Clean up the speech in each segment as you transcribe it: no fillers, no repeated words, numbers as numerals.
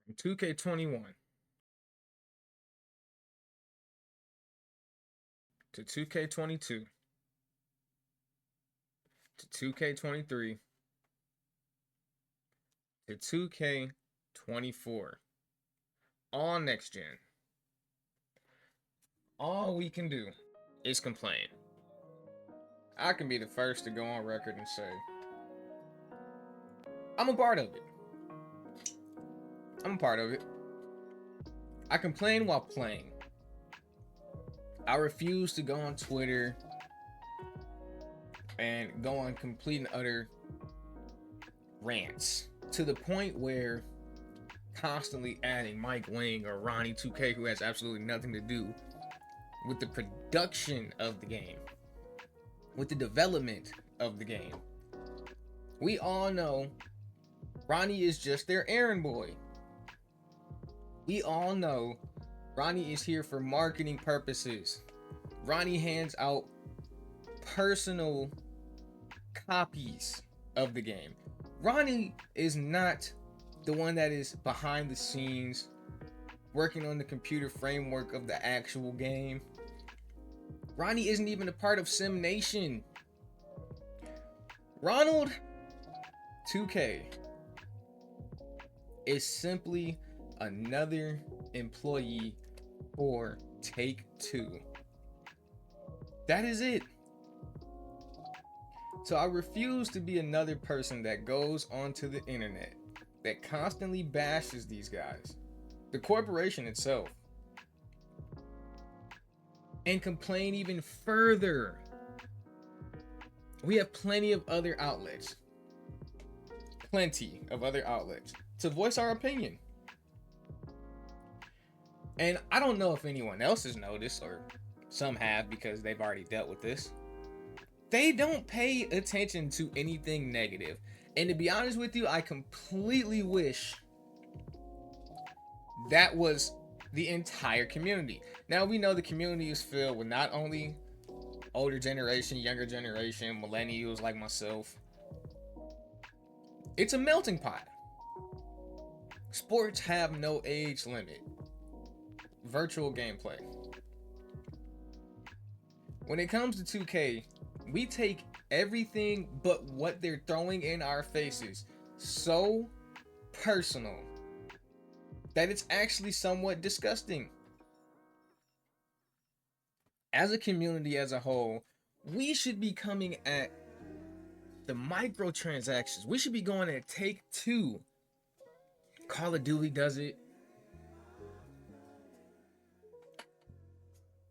from 2K21 to 2K22 to 2K23 to 2K24, all next gen. All we can do is complain. I can be the first to go on record and say, I'm a part of it. I'm a part of it. I complain while playing. I refuse to go on Twitter and go on complete and utter rants to the point where constantly adding Mike Wang or Ronnie 2K, who has absolutely nothing to do with the production of the game, with the development of the game. We all know Ronnie is just their errand boy. We all know Ronnie is here for marketing purposes. Ronnie hands out personal copies of the game. Ronnie is not the one that is behind the scenes working on the computer framework of the actual game. Ronnie isn't even a part of Sim Nation. Ronald 2K is simply another employee for Take-Two. That is it. So I refuse to be another person that goes onto the internet that constantly bashes these guys, the corporation itself, and complain even further. We have plenty of other outlets to voice our opinion. And I don't know if anyone else has noticed, or some have because they've already dealt with this. They don't pay attention to anything negative. And to be honest with you, I completely wish that was the entire community. Now we know the community is filled with not only older generation, younger generation, millennials like myself. It's a melting pot. Sports have no age limit. Virtual gameplay. When it comes to 2K, we take everything but what they're throwing in our faces so personal that it's actually somewhat disgusting. As a community as a whole, we should be coming at the microtransactions. We should be going at Take-Two. Call of Duty does it.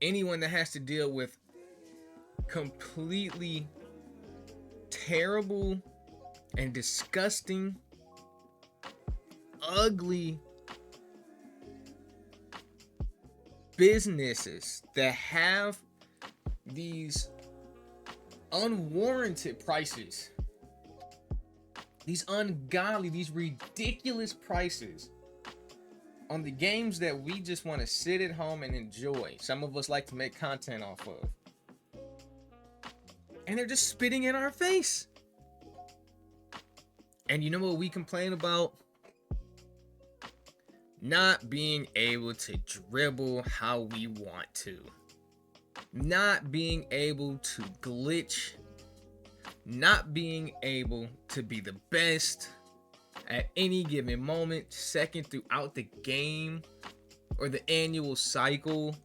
Anyone that has to deal with completely terrible and disgusting, ugly businesses that have these unwarranted prices, these ungodly, these ridiculous prices on the games that we just want to sit at home and enjoy. Some of us like to make content off of. And they're just spitting in our face. And you know what we complain about? Not being able to dribble how we want to. Not being able to glitch. Not being able to be the best at any given moment, second throughout the game, or the annual cycle,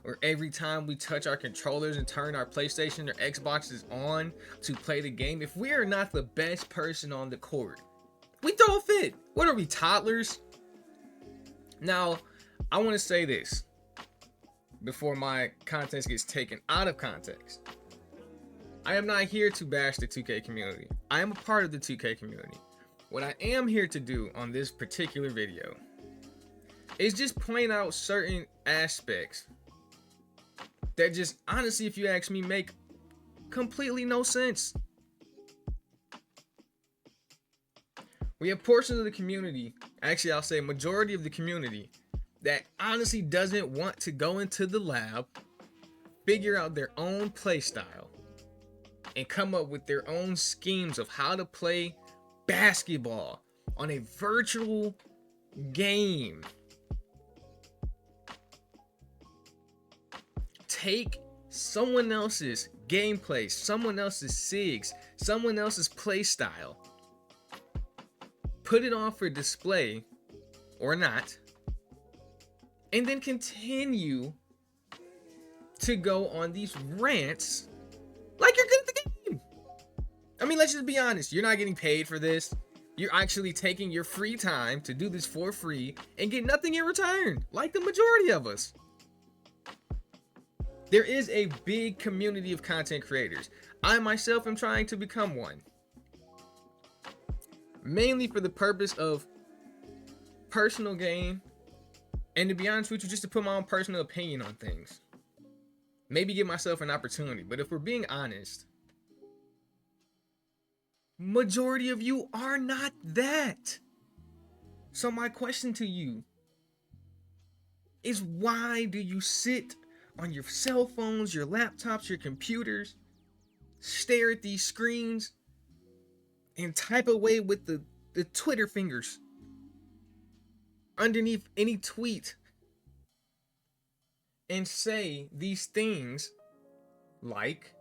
or every time we touch our controllers and turn our PlayStation or Xboxes on to play the game. If we are not the best person on the court, we throw a fit. What are we, toddlers? Now, I want to say this before my content gets taken out of context. I am not here to bash the 2K community. I am a part of the 2K community. What I am here to do on this particular video is just point out certain aspects that just, honestly, if you ask me, make completely no sense. We have portions of the community, actually I'll say majority of the community, that honestly doesn't want to go into the lab, figure out their own play style, and come up with their own schemes of how to play basketball on a virtual game. Take someone else's gameplay, someone else's SIGs, someone else's play style, put it on for display or not, and then continue to go on these rants like you're good at the game. I mean, let's just be honest. You're not getting paid for this. You're actually taking your free time to do this for free and get nothing in return, like the majority of us. There is a big community of content creators. I myself am trying to become one. Mainly for the purpose of personal gain, and to be honest with you, just to put my own personal opinion on things. Maybe give myself an opportunity. But if we're being honest, majority of you are not that. So my question to you is, why do you sit on your cell phones, your laptops, your computers, stare at these screens, and type away with the Twitter fingers underneath any tweet and say these things like,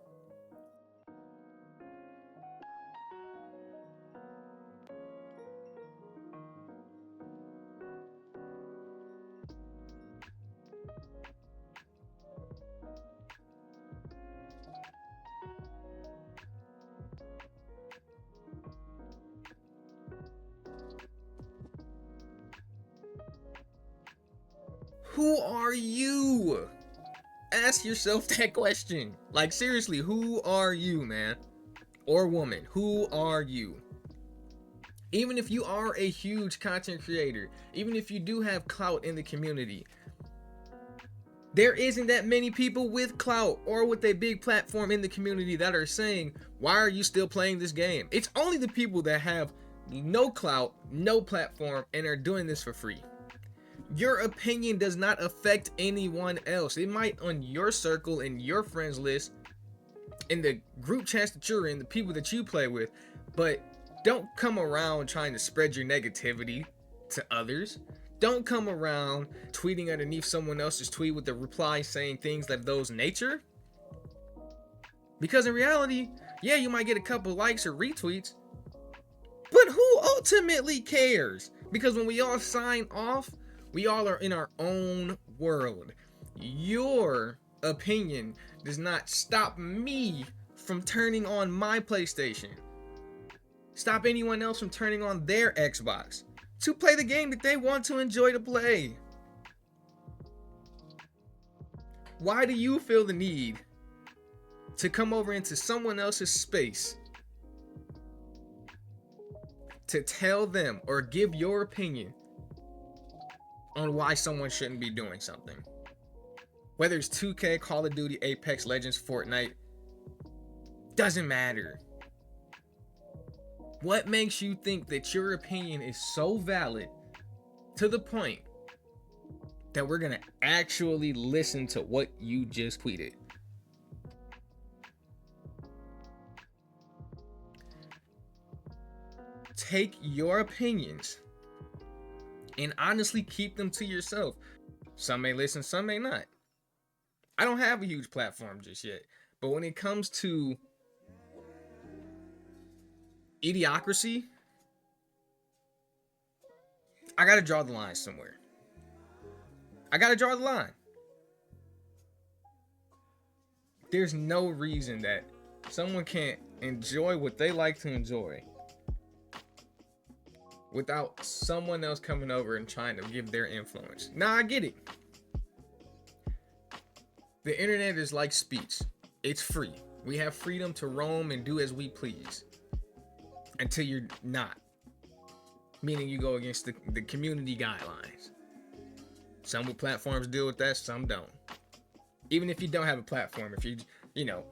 who are you? Ask yourself that question. Like, seriously, who are you, man? Or woman, who are you? Even if you are a huge content creator, even if you do have clout in the community, there isn't that many people with clout or with a big platform in the community that are saying, why are you still playing this game? It's only the people that have no clout, no platform, and are doing this for free. Your opinion does not affect anyone else. It might on your circle, in your friends list, in the group chats that you're in, the people that you play with, but don't come around trying to spread your negativity to others. Don't come around tweeting underneath someone else's tweet with a reply saying things of those nature. Because in reality, yeah, you might get a couple likes or retweets, but who ultimately cares? Because when we all sign off, we all are in our own world. Your opinion does not stop me from turning on my PlayStation. Stop anyone else from turning on their Xbox to play the game that they want to enjoy to play. Why do you feel the need to come over into someone else's space to tell them or give your opinion on why someone shouldn't be doing something? Whether it's 2K, Call of Duty, Apex Legends, Fortnite, doesn't matter. What makes you think that your opinion is so valid to the point that we're gonna actually listen to what you just tweeted? Take your opinions and honestly keep them to yourself. Some may listen, some may not. I don't have a huge platform just yet, but when it comes to idiocracy, I gotta draw the line somewhere. I gotta draw the line. There's no reason that someone can't enjoy what they like to enjoy without someone else coming over and trying to give their influence. Now, I get it. The internet is like speech. It's free. We have freedom to roam and do as we please. Until you're not. Meaning you go against the community guidelines. Some platforms deal with that, some don't. Even if you don't have a platform, if you know,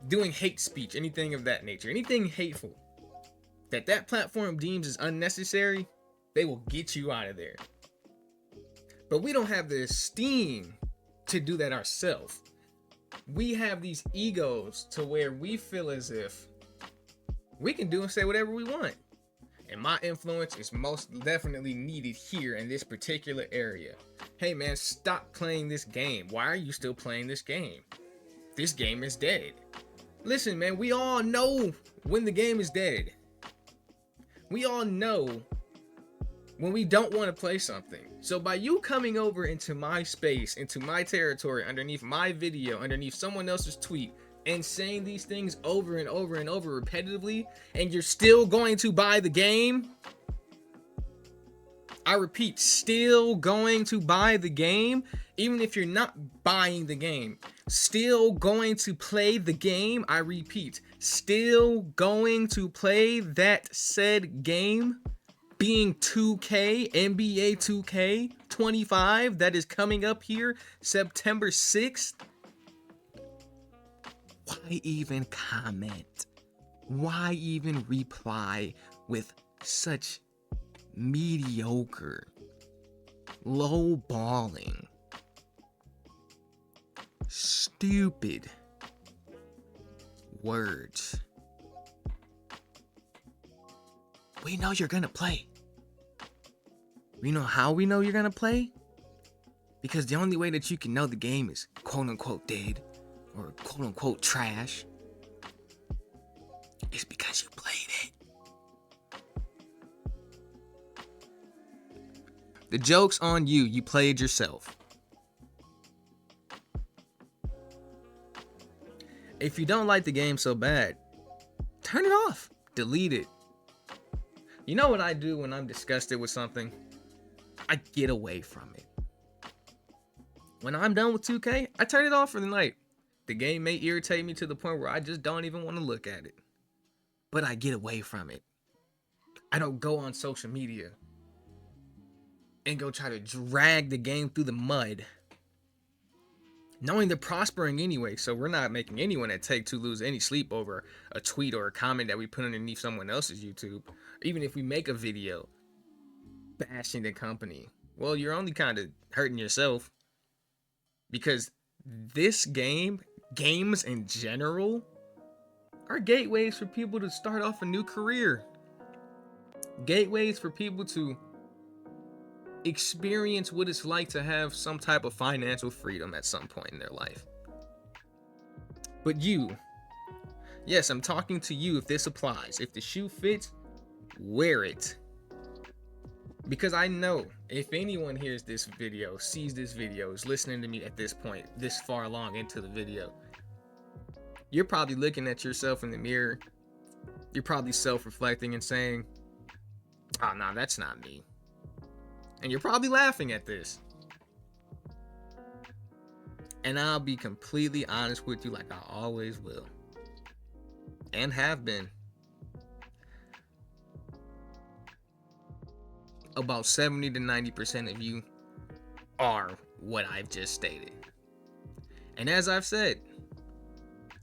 doing hate speech, anything of that nature, anything hateful that platform deems as unnecessary, they will get you out of there. But we don't have the esteem to do that ourselves. We have these egos to where we feel as if we can do and say whatever we want. and my influence is most definitely needed here in this particular area. Hey man, stop playing this game. Why are you still playing this game? This game is dead. Listen man, we all know when the game is dead. We all know when we don't want to play something. So by you coming over into my space, into my territory, underneath my video, underneath someone else's tweet, and saying these things over and over and over repetitively, and you're still going to buy the game, I repeat, still going to buy the game, even if you're not buying the game, still going to play the game, I repeat, still going to play that said game, being 2K, NBA 2K 25, that is coming up here September 6th. Why even comment? Why even reply with such mediocre, low-balling, stupid words? We know you're gonna play. We know how we know you're gonna play? Because the only way that you can know the game is quote-unquote dead or quote-unquote trash is because you played it. The joke's on you. You played yourself. If you don't like the game so bad, turn it off. Delete it. You know what I do when I'm disgusted with something? I get away from it. When I'm done with 2K, I turn it off for the night. The game may irritate me to the point where I just don't even want to look at it. But I get away from it. I don't go on social media and go try to drag the game through the mud, knowing they're prospering anyway, so we're not making anyone at Take-Two lose any sleep over a tweet or a comment that we put underneath someone else's YouTube. Even if we make a video bashing the company, well, you're only kind of hurting yourself, because this games in general, are gateways for people to start off a new career. Gateways for people to experience what it's like to have some type of financial freedom at some point in their life. But you, yes, I'm talking to you. If this applies, if the shoe fits, wear it. Because I know if anyone hears this video, sees this video, is listening to me at this point, this far along into the video, you're probably looking at yourself in the mirror. You're probably self-reflecting and saying, oh, no, that's not me. And you're probably laughing at this. And I'll be completely honest with you, like I always will. And have been. About 70 to 90% of you are what I've just stated. And as I've said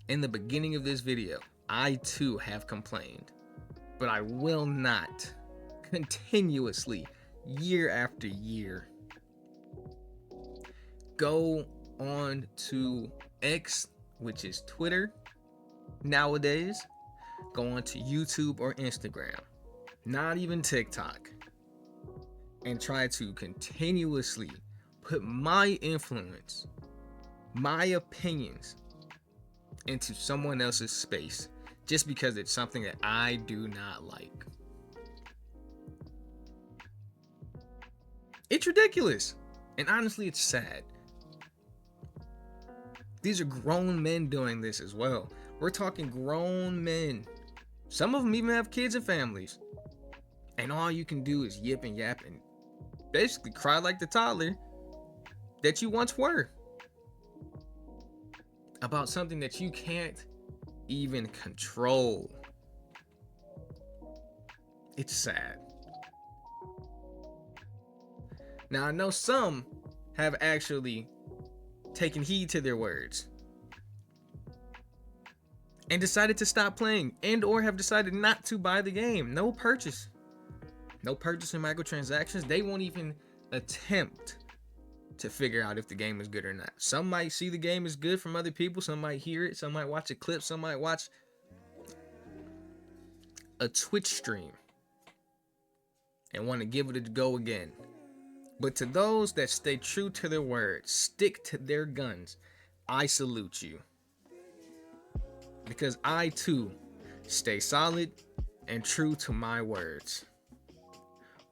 in the beginning of this video, I too have complained. But I will not continuously, year after year, go on to X, which is Twitter nowadays, go on to YouTube or Instagram, not even TikTok, and try to continuously put my influence, my opinions into someone else's space just because it's something that I do not like. It's ridiculous. And honestly, it's sad. These are grown men doing this as well. We're talking grown men. Some of them even have kids and families. And all you can do is yip and yap and basically cry like the toddler that you once were about something that you can't even control. It's sad. Now, I know some have actually taken heed to their words and decided to stop playing, and or have decided not to buy the game. No purchase. No purchase in microtransactions. They won't even attempt to figure out if the game is good or not. Some might see the game is good from other people. Some might hear it. Some might watch a clip. Some might watch a Twitch stream. and want to give it a go again. But to those that stay true to their word, stick to their guns, I salute you. Because I too stay solid and true to my words.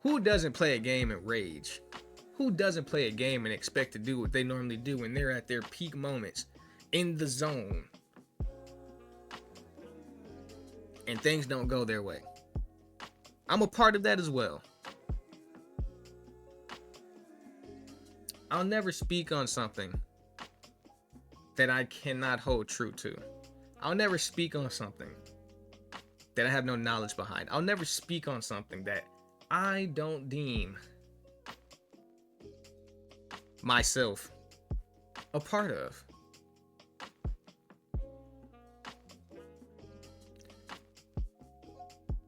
Who doesn't play a game and rage? Who doesn't play a game and expect to do what they normally do when they're at their peak moments in the zone and things don't go their way? I'm a part of that as well. I'll never speak on something that I cannot hold true to. I'll never speak on something that I have no knowledge behind. I'll never speak on something that I don't deem myself a part of.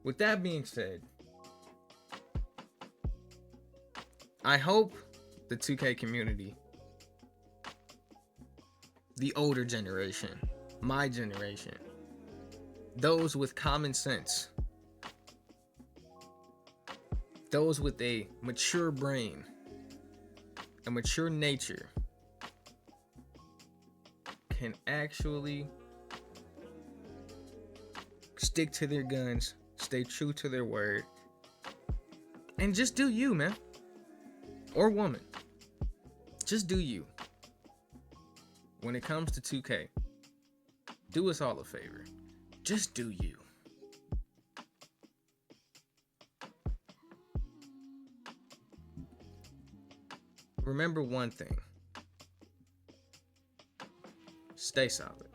With that being said, I hope the 2K community, the older generation, my generation, those with common sense, those with a mature brain, a mature nature, can actually stick to their guns, stay true to their word, and just do you, man. Or woman. Just do you. When it comes to 2K, do us all a favor. Just do you. Remember one thing. Stay solid.